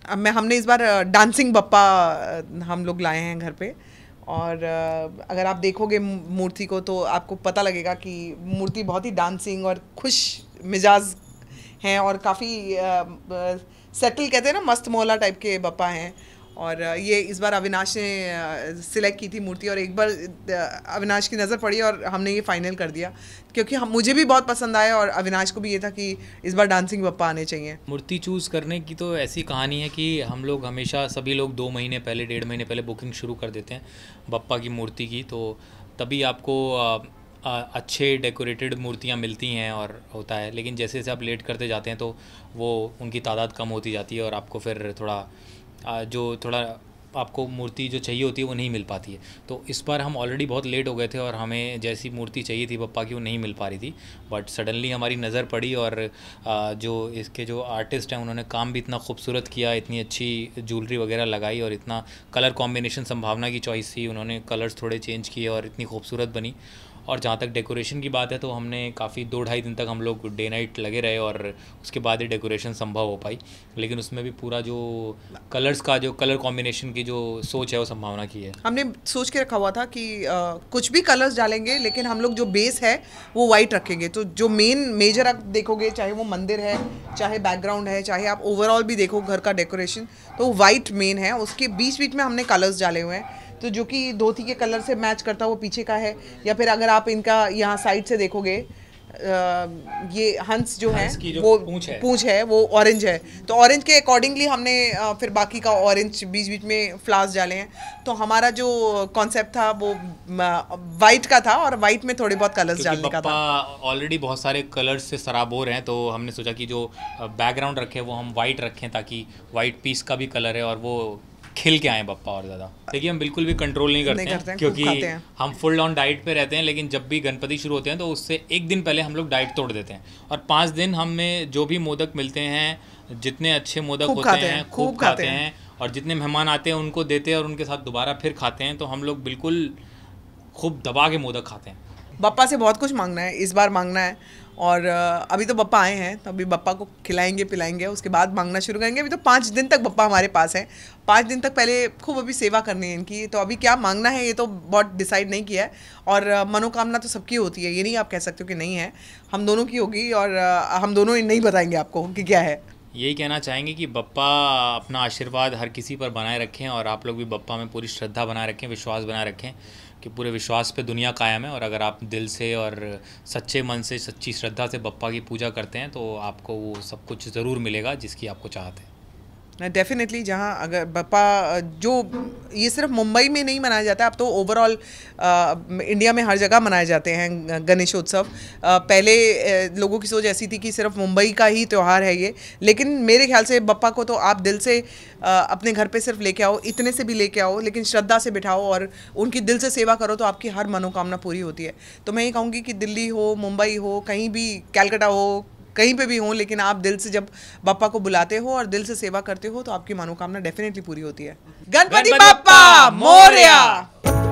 हमने इस बार डांसिंग बप्पा हम लोग लाए हैं घर पे। और अगर आप देखोगे मूर्ति को तो आपको पता लगेगा कि मूर्ति बहुत ही डांसिंग और खुश मिजाज हैं और काफ़ी सेटल कहते हैं ना, मस्त मौला टाइप के बप्पा हैं। और ये इस बार अविनाश ने सिलेक्ट की थी मूर्ति, और एक बार अविनाश की नज़र पड़ी और हमने ये फाइनल कर दिया, क्योंकि मुझे भी बहुत पसंद आया और अविनाश को भी ये था कि इस बार डांसिंग बप्पा आने चाहिए। मूर्ति चूज़ करने की तो ऐसी कहानी है कि हम लोग हमेशा सभी लोग 2 महीने पहले 1.5 महीने पहले बुकिंग शुरू कर देते हैं बप्पा की मूर्ति की, तो तभी आपको अच्छे डेकोरेटेड मूर्तियाँ मिलती हैं और होता है। लेकिन जैसे जैसे आप लेट करते जाते हैं तो वो उनकी तादाद कम होती जाती है और आपको फिर थोड़ा आपको मूर्ति जो चाहिए होती है वो नहीं मिल पाती है। तो इस बार हम ऑलरेडी बहुत लेट हो गए थे और हमें जैसी मूर्ति चाहिए थी बप्पा की वो नहीं मिल पा रही थी, बट सडनली हमारी नज़र पड़ी और जो इसके जो आर्टिस्ट हैं उन्होंने काम भी इतना खूबसूरत किया, इतनी अच्छी ज्वेलरी वगैरह लगाई और इतना कलर कॉम्बिनेशन संभावना की चॉइस थी, उन्होंने कलर्स थोड़े चेंज किए और इतनी खूबसूरत बनी। और जहाँ तक डेकोरेशन की बात है तो हमने काफ़ी 2-2.5 दिन तक हम लोग डे नाइट लगे रहे और उसके बाद ही डेकोरेशन संभव हो पाई। लेकिन उसमें भी पूरा जो कलर्स का जो कलर कॉम्बिनेशन की जो सोच है वो संभावना की है। हमने सोच के रखा हुआ था कि कुछ भी कलर्स डालेंगे, लेकिन हम लोग जो बेस है वो वाइट रखेंगे। तो जो मेजर आप देखोगे, चाहे वो मंदिर है, चाहे बैकग्राउंड है, चाहे आप ओवरऑल भी देखो घर का डेकोरेशन, तो वाइट मेन है। उसके बीच बीच में हमने कलर्स डाले हुए हैं, तो जो कि धोती के कलर से मैच करता है वो पीछे का है। या फिर अगर आप इनका यहाँ साइड से देखोगे, ये हंस जो है वो पूंछ है वो ऑरेंज है, तो ऑरेंज के अकॉर्डिंगली हमने फिर बाकी का ऑरेंज बीच बीच में फ्लावर्स डाले हैं। तो हमारा जो कॉन्सेप्ट था वो वाइट का था और वाइट में थोड़े बहुत कलर्स डालने का था। ऑलरेडी बहुत सारे कलर्स से सराबोर हैं, तो हमने सोचा कि जो बैकग्राउंड रखे वो हम वाइट रखें ताकि वाइट पीस का भी कलर है और वो खिल के आए बप्पा और ज़्यादा। देखिए हम बिल्कुल भी कंट्रोल नहीं करते हैं क्योंकि हम फुल ऑन डाइट पे रहते हैं, लेकिन जब भी गणपति शुरू होते हैं तो उससे एक दिन पहले हम लोग डाइट तोड़ देते हैं और 5 दिन हमें जो भी मोदक मिलते हैं, जितने अच्छे मोदक होते हैं खूब खाते हैं और जितने मेहमान आते हैं उनको देते हैं और उनके साथ दोबारा फिर खाते हैं। तो हम लोग बिल्कुल खूब दबा के मोदक खाते हैं। बप्पा से बहुत कुछ मांगना है, इस बार मांगना है। और अभी तो बप्पा आए हैं तो अभी बप्पा को खिलाएंगे पिलाएंगे, उसके बाद मांगना शुरू करेंगे। अभी तो 5 दिन तक बप्पा हमारे पास है, 5 दिन तक पहले खूब अभी सेवा करनी है इनकी। तो अभी क्या मांगना है ये तो बहुत डिसाइड नहीं किया है। और मनोकामना तो सबकी होती है, ये नहीं आप कह सकते हो कि नहीं है, हम दोनों की होगी। और हम दोनों नहीं बताएंगे आपको कि क्या है। यही कहना चाहेंगे कि बप्पा अपना आशीर्वाद हर किसी पर बनाए रखें और आप लोग भी बप्पा में पूरी श्रद्धा बनाए रखें, विश्वास बनाए रखें कि पूरे विश्वास पे दुनिया कायम है। और अगर आप दिल से और सच्चे मन से सच्ची श्रद्धा से बप्पा की पूजा करते हैं तो आपको वो सब कुछ ज़रूर मिलेगा जिसकी आपको चाहत है। डेफिनेटली, जहाँ अगर बप्पा जो ये सिर्फ मुंबई में नहीं मनाया जाता है, अब तो ओवरऑल इंडिया में हर जगह मनाए जाते हैं गणेशोत्सव। पहले लोगों की सोच ऐसी थी कि सिर्फ मुंबई का ही त्यौहार है ये, लेकिन मेरे ख्याल से बप्पा को तो आप दिल से अपने घर पे सिर्फ लेके आओ, इतने से भी लेके आओ, लेकिन श्रद्धा से बिठाओ और उनकी दिल से सेवा करो तो आपकी हर मनोकामना पूरी होती है। तो मैं ये कहूँगी कि दिल्ली हो, मुंबई हो, कहीं भी, कैलकाटा हो, कहीं पे भी हो, लेकिन आप दिल से जब बप्पा को बुलाते हो और दिल से सेवा करते हो तो आपकी मनोकामना डेफिनेटली पूरी होती है। गणपति बप्पा मोरया।